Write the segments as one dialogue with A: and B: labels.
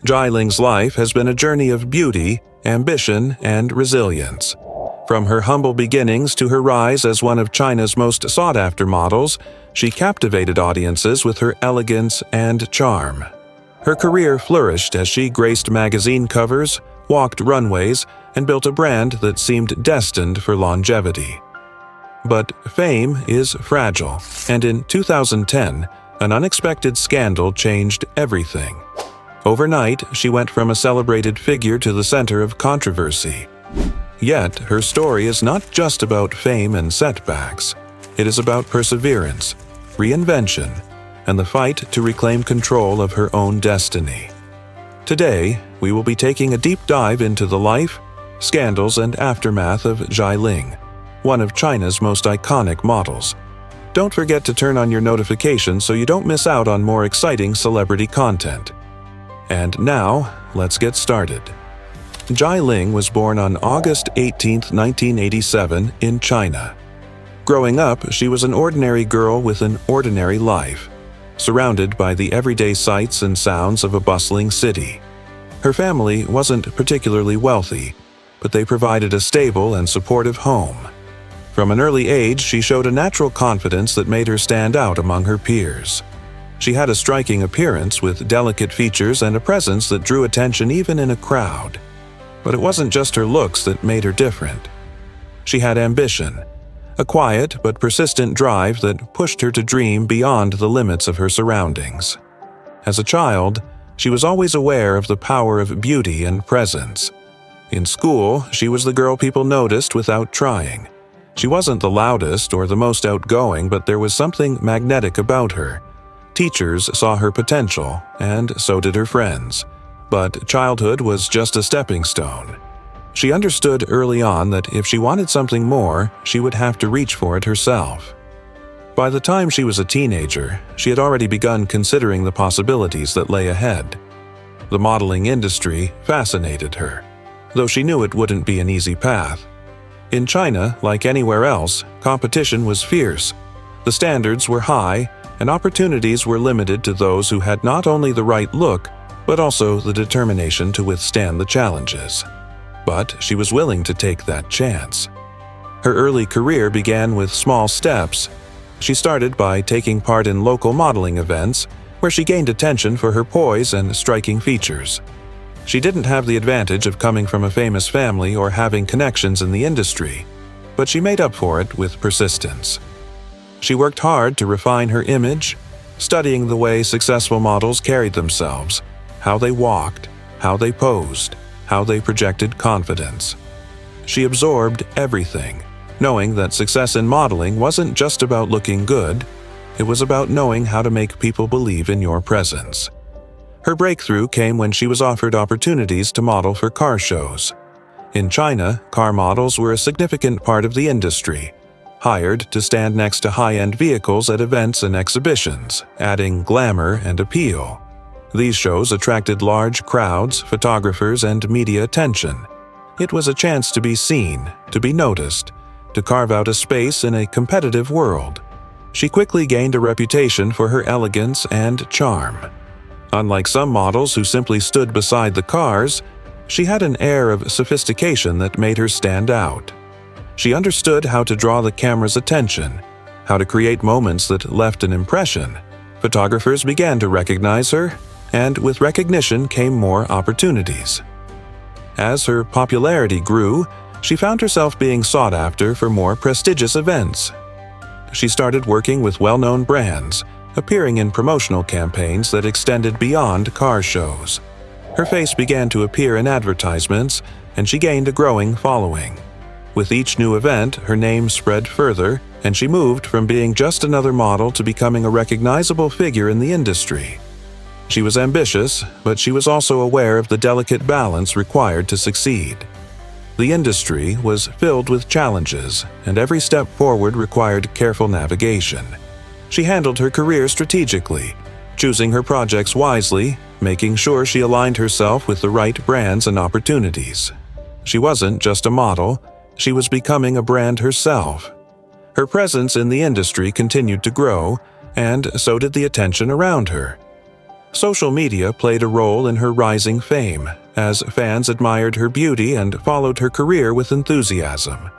A: Zhai Ling's life has been a journey of beauty, ambition, and resilience. From her humble beginnings to her rise as one of China's most sought-after models, she captivated audiences with her elegance and charm. Her career flourished as she graced magazine covers, walked runways, and built a brand that seemed destined for longevity. But fame is fragile, and in 2010, an unexpected scandal changed everything. Overnight, she went from a celebrated figure to the center of controversy. Yet, her story is not just about fame and setbacks. It is about perseverance, reinvention, and the fight to reclaim control of her own destiny. Today, we will be taking a deep dive into the life, scandals, and aftermath of Zhai Ling, one of China's most iconic models. Don't forget to turn on your notifications so you don't miss out on more exciting celebrity content. And now, let's get started. Zhai Ling was born on August 18, 1987, in China. Growing up, she was an ordinary girl with an ordinary life, surrounded by the everyday sights and sounds of a bustling city. Her family wasn't particularly wealthy, but they provided a stable and supportive home. From an early age, she showed a natural confidence that made her stand out among her peers. She had a striking appearance with delicate features and a presence that drew attention even in a crowd. But it wasn't just her looks that made her different. She had ambition, a quiet but persistent drive that pushed her to dream beyond the limits of her surroundings. As a child, she was always aware of the power of beauty and presence. In school, she was the girl people noticed without trying. She wasn't the loudest or the most outgoing, but there was something magnetic about her. Teachers saw her potential, and so did her friends. But childhood was just a stepping stone. She understood early on that if she wanted something more, she would have to reach for it herself. By the time she was a teenager, she had already begun considering the possibilities that lay ahead. The modeling industry fascinated her, though she knew it wouldn't be an easy path. In China, like anywhere else, competition was fierce. The standards were high, and opportunities were limited to those who had not only the right look, but also the determination to withstand the challenges. But she was willing to take that chance. Her early career began with small steps. She started by taking part in local modeling events, where she gained attention for her poise and striking features. She didn't have the advantage of coming from a famous family or having connections in the industry, but she made up for it with persistence. She worked hard to refine her image, studying the way successful models carried themselves, how they walked, how they posed, how they projected confidence. She absorbed everything, knowing that success in modeling wasn't just about looking good, it was about knowing how to make people believe in your presence. Her breakthrough came when she was offered opportunities to model for car shows. In China, car models were a significant part of the industry, hired to stand next to high-end vehicles at events and exhibitions, adding glamour and appeal. These shows attracted large crowds, photographers, and media attention. It was a chance to be seen, to be noticed, to carve out a space in a competitive world. She quickly gained a reputation for her elegance and charm. Unlike some models who simply stood beside the cars, she had an air of sophistication that made her stand out. She understood how to draw the camera's attention, how to create moments that left an impression. Photographers began to recognize her, and with recognition came more opportunities. As her popularity grew, she found herself being sought after for more prestigious events. She started working with well-known brands, appearing in promotional campaigns that extended beyond car shows. Her face began to appear in advertisements, and she gained a growing following. With each new event, her name spread further, and she moved from being just another model to becoming a recognizable figure in the industry. She was ambitious, but she was also aware of the delicate balance required to succeed. The industry was filled with challenges, and every step forward required careful navigation. She handled her career strategically, choosing her projects wisely, making sure she aligned herself with the right brands and opportunities. She wasn't just a model, she was becoming a brand herself. Her presence in the industry continued to grow, and so did the attention around her. Social media played a role in her rising fame, as fans admired her beauty and followed her career with enthusiasm.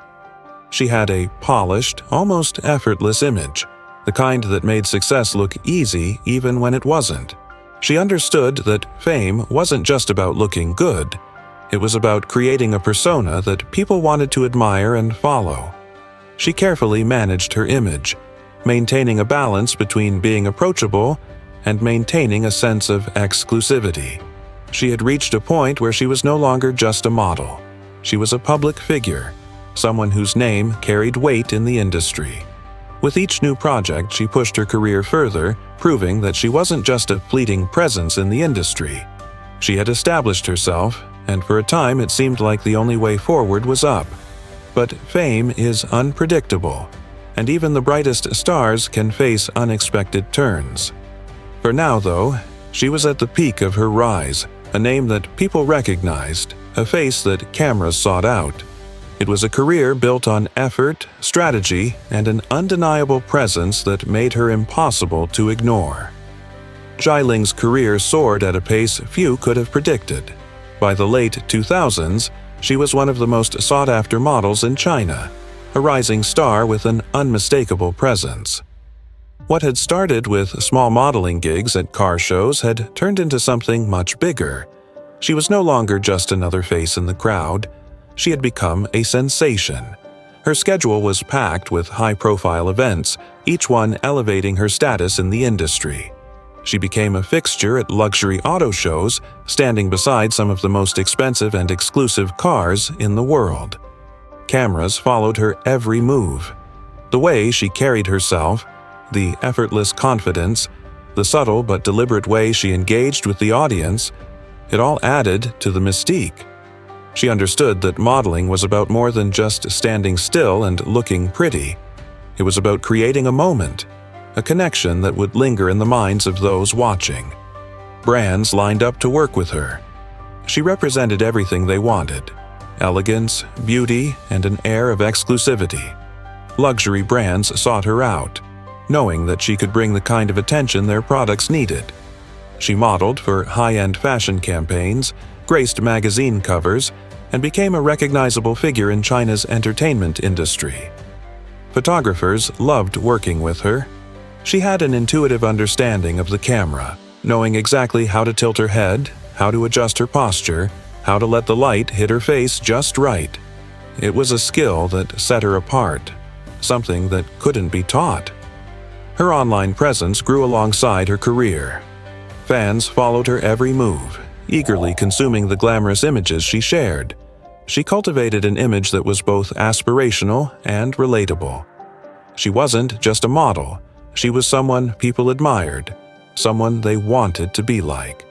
A: She had a polished, almost effortless image, the kind that made success look easy even when it wasn't. She understood that fame wasn't just about looking good. It was about creating a persona that people wanted to admire and follow. She carefully managed her image, maintaining a balance between being approachable and maintaining a sense of exclusivity. She had reached a point where she was no longer just a model. She was a public figure, someone whose name carried weight in the industry. With each new project, she pushed her career further, proving that she wasn't just a fleeting presence in the industry. She had established herself, and for a time it seemed like the only way forward was up. But fame is unpredictable, and even the brightest stars can face unexpected turns. For now, though, she was at the peak of her rise, a name that people recognized, a face that cameras sought out. It was a career built on effort, strategy, and an undeniable presence that made her impossible to ignore. Zhai Ling's career soared at a pace few could have predicted. By the late 2000s, she was one of the most sought-after models in China, a rising star with an unmistakable presence. What had started with small modeling gigs at car shows had turned into something much bigger. She was no longer just another face in the crowd. She had become a sensation. Her schedule was packed with high-profile events, each one elevating her status in the industry. She became a fixture at luxury auto shows, standing beside some of the most expensive and exclusive cars in the world. Cameras followed her every move. The way she carried herself, the effortless confidence, the subtle but deliberate way she engaged with the audience, it all added to the mystique. She understood that modeling was about more than just standing still and looking pretty. It was about creating a moment, a connection that would linger in the minds of those watching. Brands lined up to work with her. She represented everything they wanted: elegance, beauty, and an air of exclusivity. Luxury brands sought her out, knowing that she could bring the kind of attention their products needed. She modeled for high-end fashion campaigns, graced magazine covers, and became a recognizable figure in China's entertainment industry. Photographers loved working with her. She had an intuitive understanding of the camera, knowing exactly how to tilt her head, how to adjust her posture, how to let the light hit her face just right. It was a skill that set her apart, something that couldn't be taught. Her online presence grew alongside her career. Fans followed her every move, eagerly consuming the glamorous images she shared. She cultivated an image that was both aspirational and relatable. She wasn't just a model. She was someone people admired, someone they wanted to be like.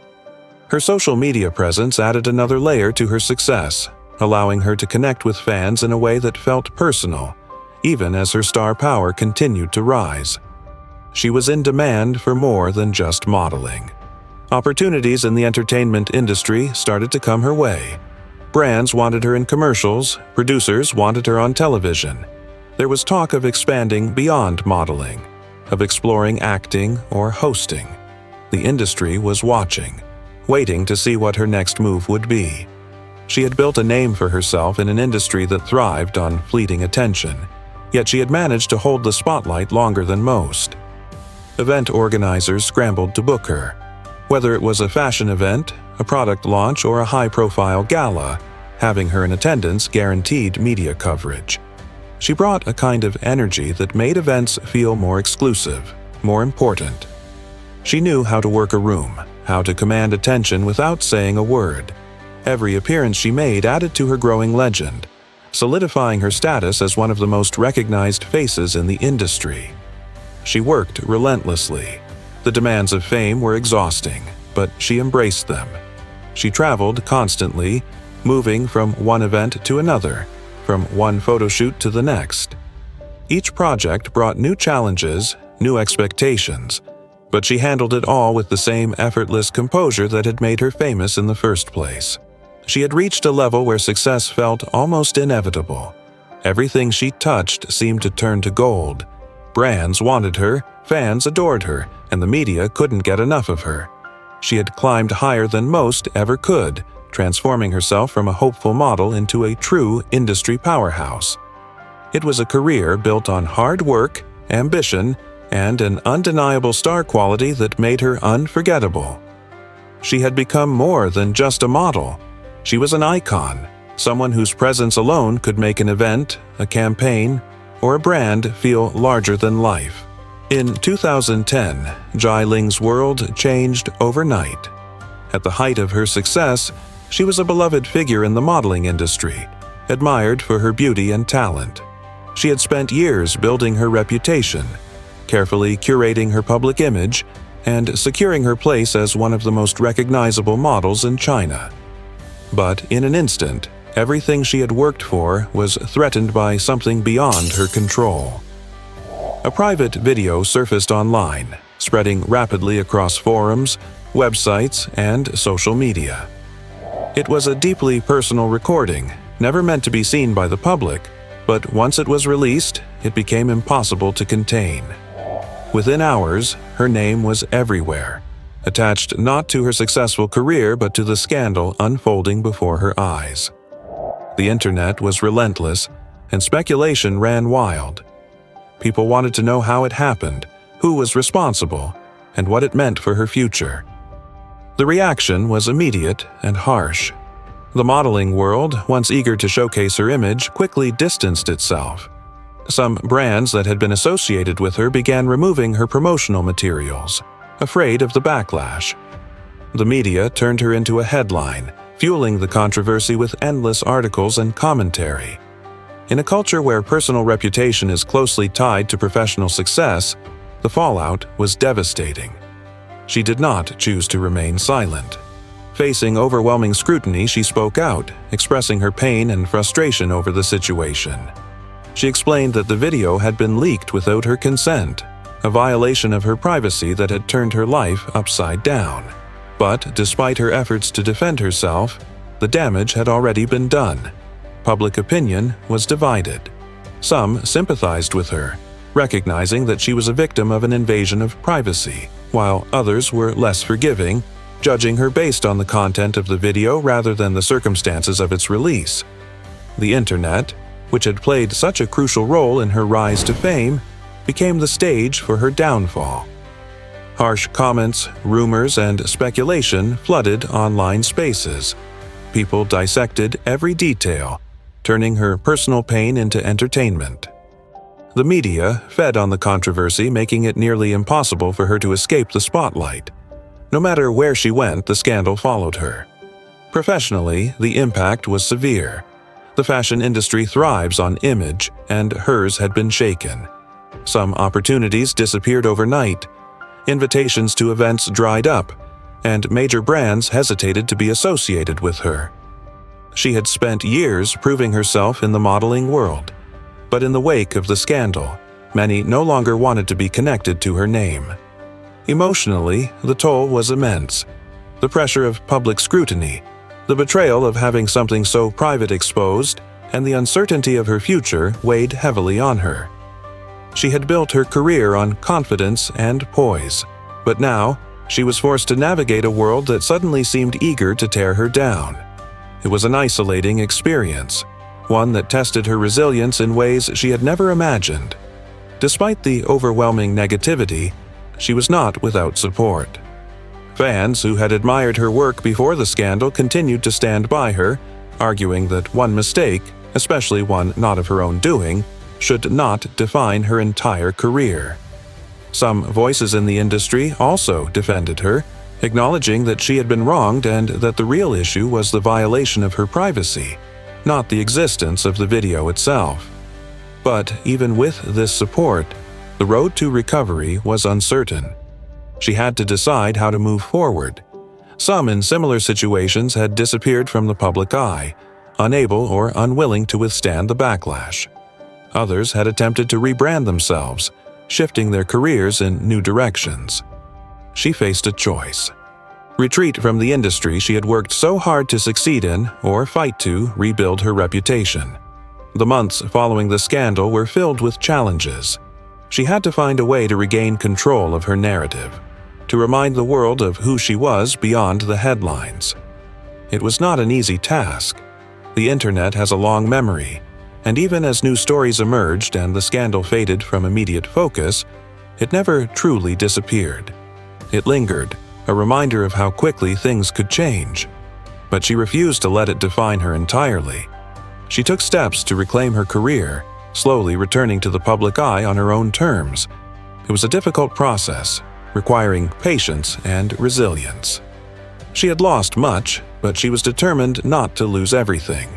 A: Her social media presence added another layer to her success, allowing her to connect with fans in a way that felt personal, even as her star power continued to rise. She was in demand for more than just modeling. Opportunities in the entertainment industry started to come her way. Brands wanted her in commercials, producers wanted her on television. There was talk of expanding beyond modeling, of exploring acting or hosting. The industry was watching, waiting to see what her next move would be. She had built a name for herself in an industry that thrived on fleeting attention, yet she had managed to hold the spotlight longer than most. Event organizers scrambled to book her. Whether it was a fashion event, a product launch, or a high-profile gala, having her in attendance guaranteed media coverage. She brought a kind of energy that made events feel more exclusive, more important. She knew how to work a room, how to command attention without saying a word. Every appearance she made added to her growing legend, solidifying her status as one of the most recognized faces in the industry. She worked relentlessly. The demands of fame were exhausting, but she embraced them. She traveled constantly, moving from one event to another, from one photo shoot to the next. Each project brought new challenges, new expectations, but she handled it all with the same effortless composure that had made her famous in the first place. She had reached a level where success felt almost inevitable. Everything she touched seemed to turn to gold. Brands wanted her, fans adored her, and the media couldn't get enough of her. She had climbed higher than most ever could, transforming herself from a hopeful model into a true industry powerhouse. It was a career built on hard work, ambition, and an undeniable star quality that made her unforgettable. She had become more than just a model. She was an icon, someone whose presence alone could make an event, a campaign, or a brand feel larger than life. In 2010, Zhai Ling's world changed overnight. At the height of her success, she was a beloved figure in the modeling industry, admired for her beauty and talent. She had spent years building her reputation, carefully curating her public image, and securing her place as one of the most recognizable models in China. But in an instant, everything she had worked for was threatened by something beyond her control. A private video surfaced online, spreading rapidly across forums, websites, and social media. It was a deeply personal recording, never meant to be seen by the public, but once it was released, it became impossible to contain. Within hours, her name was everywhere, attached not to her successful career but to the scandal unfolding before her eyes. The internet was relentless, and speculation ran wild. People wanted to know how it happened, who was responsible, and what it meant for her future. The reaction was immediate and harsh. The modeling world, once eager to showcase her image, quickly distanced itself. Some brands that had been associated with her began removing her promotional materials, afraid of the backlash. The media turned her into a headline, fueling the controversy with endless articles and commentary. In a culture where personal reputation is closely tied to professional success, the fallout was devastating. She did not choose to remain silent. Facing overwhelming scrutiny, she spoke out, expressing her pain and frustration over the situation. She explained that the video had been leaked without her consent, a violation of her privacy that had turned her life upside down. But despite her efforts to defend herself, the damage had already been done. Public opinion was divided. Some sympathized with her, recognizing that she was a victim of an invasion of privacy, while others were less forgiving, judging her based on the content of the video rather than the circumstances of its release. The internet, which had played such a crucial role in her rise to fame, became the stage for her downfall. Harsh comments, rumors, and speculation flooded online spaces. People dissected every detail, turning her personal pain into entertainment. The media fed on the controversy, making it nearly impossible for her to escape the spotlight. No matter where she went, the scandal followed her. Professionally, the impact was severe. The fashion industry thrives on image, and hers had been shaken. Some opportunities disappeared overnight. Invitations to events dried up, and major brands hesitated to be associated with her. She had spent years proving herself in the modeling world, but in the wake of the scandal, many no longer wanted to be connected to her name. Emotionally, the toll was immense. The pressure of public scrutiny, the betrayal of having something so private exposed, and the uncertainty of her future weighed heavily on her. She had built her career on confidence and poise, but now she was forced to navigate a world that suddenly seemed eager to tear her down. It was an isolating experience, one that tested her resilience in ways she had never imagined. Despite the overwhelming negativity, she was not without support. Fans who had admired her work before the scandal continued to stand by her, arguing that one mistake, especially one not of her own doing, should not define her entire career. Some voices in the industry also defended her, acknowledging that she had been wronged and that the real issue was the violation of her privacy, not the existence of the video itself. But even with this support, the road to recovery was uncertain. She had to decide how to move forward. Some in similar situations had disappeared from the public eye, unable or unwilling to withstand the backlash. Others had attempted to rebrand themselves, shifting their careers in new directions. She faced a choice: retreat from the industry she had worked so hard to succeed in, or fight to rebuild her reputation. The months following the scandal were filled with challenges. She had to find a way to regain control of her narrative, to remind the world of who she was beyond the headlines. It was not an easy task. The internet has a long memory, and even as new stories emerged and the scandal faded from immediate focus, it never truly disappeared. It lingered, a reminder of how quickly things could change. But she refused to let it define her entirely. She took steps to reclaim her career, slowly returning to the public eye on her own terms. It was a difficult process, requiring patience and resilience. She had lost much, but she was determined not to lose everything.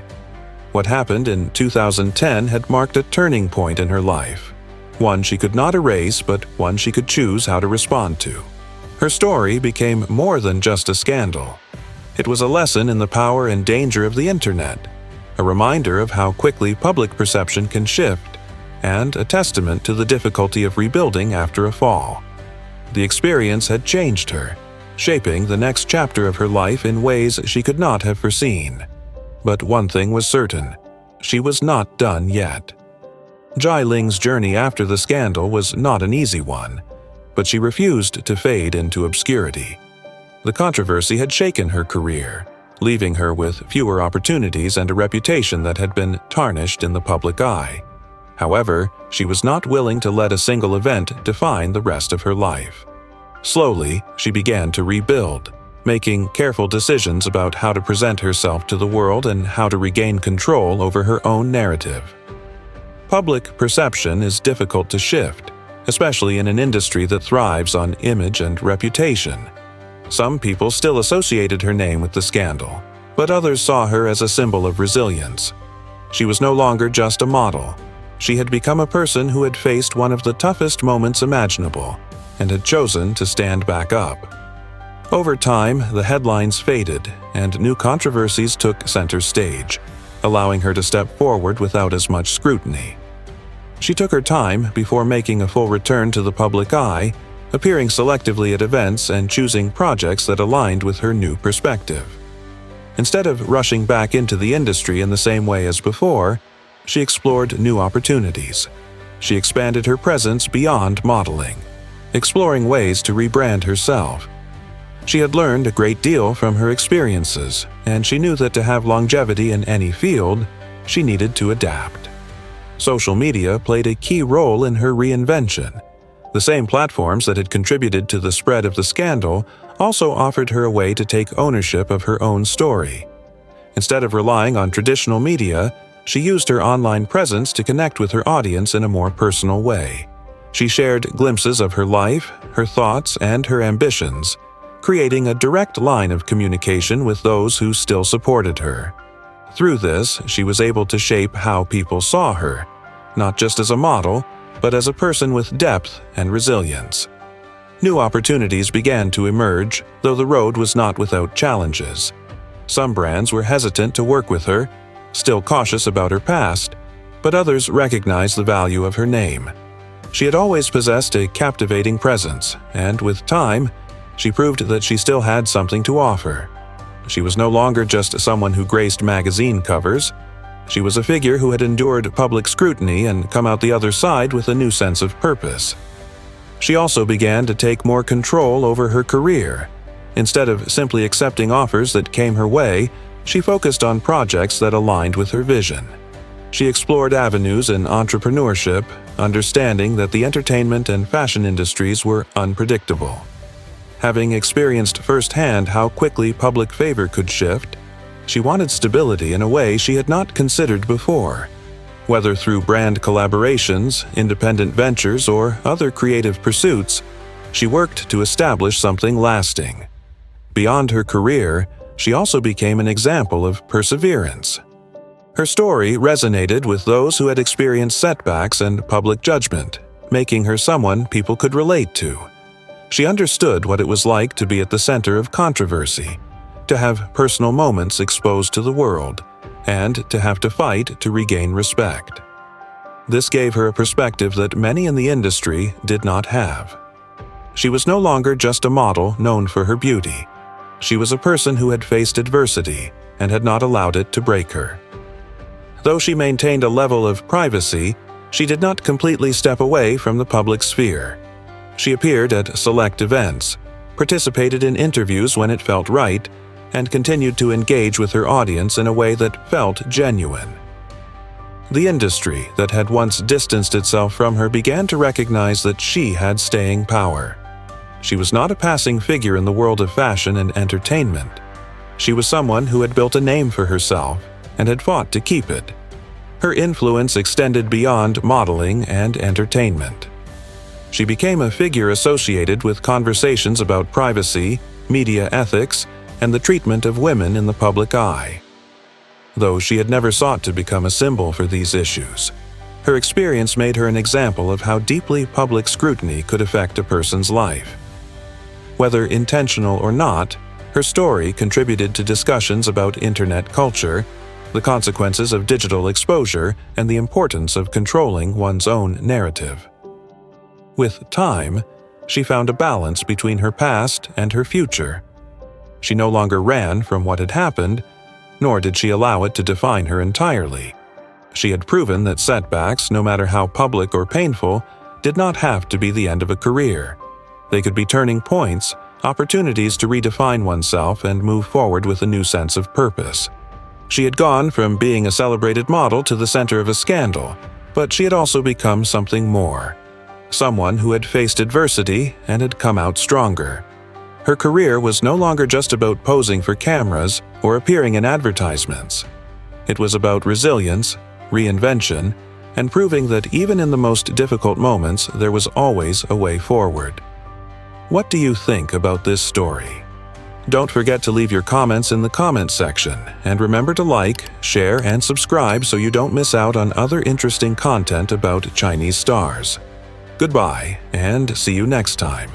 A: What happened in 2010 had marked a turning point in her life, one she could not erase, but one she could choose how to respond to. Her story became more than just a scandal. It was a lesson in the power and danger of the internet, a reminder of how quickly public perception can shift, and a testament to the difficulty of rebuilding after a fall. The experience had changed her, shaping the next chapter of her life in ways she could not have foreseen. But one thing was certain: she was not done yet. Zhai Ling's journey after the scandal was not an easy one, but she refused to fade into obscurity. The controversy had shaken her career, leaving her with fewer opportunities and a reputation that had been tarnished in the public eye. However, she was not willing to let a single event define the rest of her life. Slowly, she began to rebuild, making careful decisions about how to present herself to the world and how to regain control over her own narrative. Public perception is difficult to shift, especially in an industry that thrives on image and reputation. Some people still associated her name with the scandal, but others saw her as a symbol of resilience. She was no longer just a model. She had become a person who had faced one of the toughest moments imaginable and had chosen to stand back up. Over time, the headlines faded and new controversies took center stage, allowing her to step forward without as much scrutiny. She took her time before making a full return to the public eye, appearing selectively at events and choosing projects that aligned with her new perspective. Instead of rushing back into the industry in the same way as before, she explored new opportunities. She expanded her presence beyond modeling, exploring ways to rebrand herself. She had learned a great deal from her experiences, and she knew that to have longevity in any field, she needed to adapt. Social media played a key role in her reinvention. The same platforms that had contributed to the spread of the scandal also offered her a way to take ownership of her own story. Instead of relying on traditional media, she used her online presence to connect with her audience in a more personal way. She shared glimpses of her life, her thoughts, and her ambitions, creating a direct line of communication with those who still supported her. Through this, she was able to shape how people saw her, not just as a model, but as a person with depth and resilience. New opportunities began to emerge, though the road was not without challenges. Some brands were hesitant to work with her, still cautious about her past, but others recognized the value of her name. She had always possessed a captivating presence, and with time, she proved that she still had something to offer. She was no longer just someone who graced magazine covers. She was a figure who had endured public scrutiny and come out the other side with a new sense of purpose. She also began to take more control over her career. Instead of simply accepting offers that came her way, she focused on projects that aligned with her vision. She explored avenues in entrepreneurship, understanding that the entertainment and fashion industries were unpredictable. Having experienced firsthand how quickly public favor could shift, she wanted stability in a way she had not considered before. Whether through brand collaborations, independent ventures, or other creative pursuits, she worked to establish something lasting. Beyond her career, she also became an example of perseverance. Her story resonated with those who had experienced setbacks and public judgment, making her someone people could relate to. She understood what it was like to be at the center of controversy, to have personal moments exposed to the world, and to have to fight to regain respect. This gave her a perspective that many in the industry did not have. She was no longer just a model known for her beauty. She was a person who had faced adversity and had not allowed it to break her. Though she maintained a level of privacy, she did not completely step away from the public sphere. She appeared at select events, participated in interviews when it felt right, and continued to engage with her audience in a way that felt genuine. The industry that had once distanced itself from her began to recognize that she had staying power. She was not a passing figure in the world of fashion and entertainment. She was someone who had built a name for herself and had fought to keep it. Her influence extended beyond modeling and entertainment. She became a figure associated with conversations about privacy, media ethics, and the treatment of women in the public eye. Though she had never sought to become a symbol for these issues, her experience made her an example of how deeply public scrutiny could affect a person's life. Whether intentional or not, her story contributed to discussions about internet culture, the consequences of digital exposure, and the importance of controlling one's own narrative. With time, she found a balance between her past and her future. She no longer ran from what had happened, nor did she allow it to define her entirely. She had proven that setbacks, no matter how public or painful, did not have to be the end of a career. They could be turning points, opportunities to redefine oneself and move forward with a new sense of purpose. She had gone from being a celebrated model to the center of a scandal, but she had also become something more. Someone who had faced adversity and had come out stronger. Her career was no longer just about posing for cameras or appearing in advertisements. It was about resilience, reinvention, and proving that even in the most difficult moments, there was always a way forward. What do you think about this story? Don't forget to leave your comments in the comments section, and remember to like, share, and subscribe so you don't miss out on other interesting content about Chinese stars. Goodbye, and see you next time.